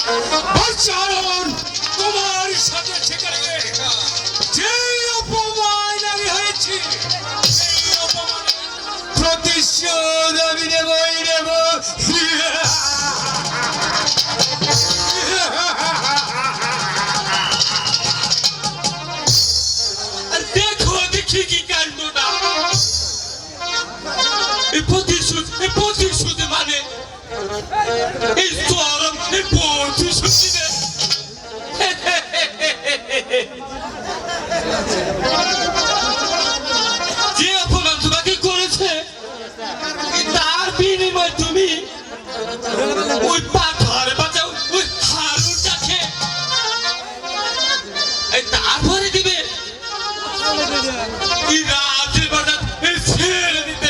কারণ তোমার সাথে সেখানে যে অপমান আমি হয়েছি সেই অপমানের প্রতিশোধ আমি নেবই নেব। দেখো দেখি কি কাণ্ড না, প্রতিশোধ মানে এই চরম প্রতিশোধ দিবে। যে অপমান তোমাকে করেছে তার বিনিময়ে তুমি ওই পাথর বাঁচাও ওই হারুনটাকে তারপরে দিবে রাতের বাজার ছেড়ে দিতে।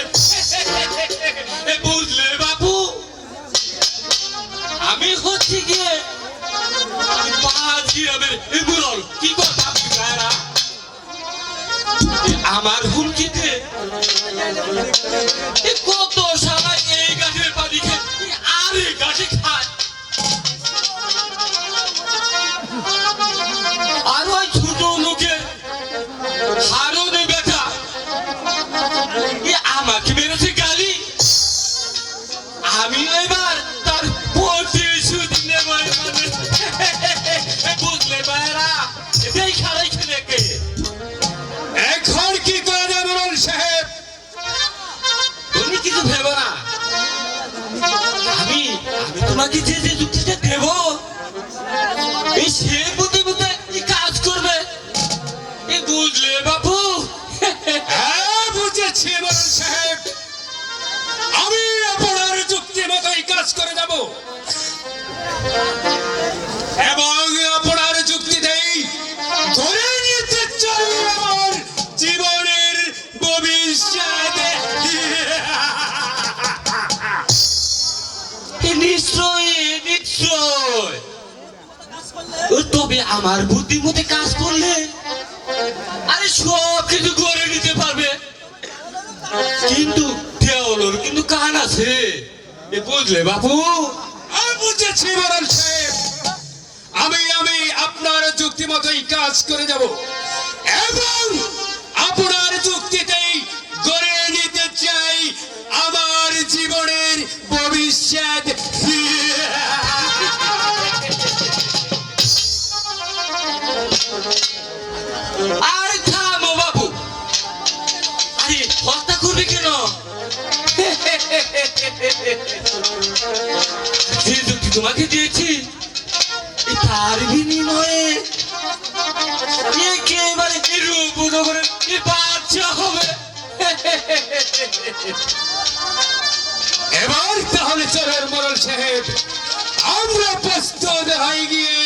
বুঝলে বাবু, আমি হচ্ছে গিয়ে কি কথা আমার হুমকিতে কত সময় এই গাছের পানি খেয়ে আর এই গাছে খায়, আর ওই ছোট লোকে হারুনের বেটা আমাকে মেরেছে গালি। আমি এবার তার প্রতিশোধ নেব। বুঝলে ভাইরা, এটাই খারাই খেলে কে এখন কি করে যাবে সাহেব? তুমি কিছু ভেবো না, আমি তোমাকে যে যে যুক্তিটা দেব এই সে বুদ্ধি বুদ্ধে কাজ করবে। বুঝলে বাবু? হ্যাঁ বুঝেছি মোড়ল সাহেব, আমি আপনার যুক্তি মতোই কাজ করে যাব এবং আপনার যুক্তিতেই ধরে নিতে চাই আমার জীবনের ভবিষ্যৎ। নিশ্চয় নিশ্চয়, তবে আমার বুদ্ধির মধ্যে কাজ করলে আরে সব কিছু করে নিতে পারবে, কিন্তু দেওয়ালোর কিন্তু কান আছে। বুঝলে বাপু? আমি বুঝেছি মোড়ল সাহেব, আমি আপনার যুক্তি মতোই কাজ করে যাব এবং আপনার যুক্তিতেই গড়ে নিতে চাই আমার জীবনের ভবিষ্যৎ। আর থামো বাবু, আরে হত্যা করবে কেন? যে যুক্তি তোমাকে দিয়েছি তার বিনিময়ে একেবারে রূপনগরের বাচ্চা হবে। এবার তাহলে চলেন মোড়ল সাহেব, আমরা প্রস্তুত হয়ে গিয়ে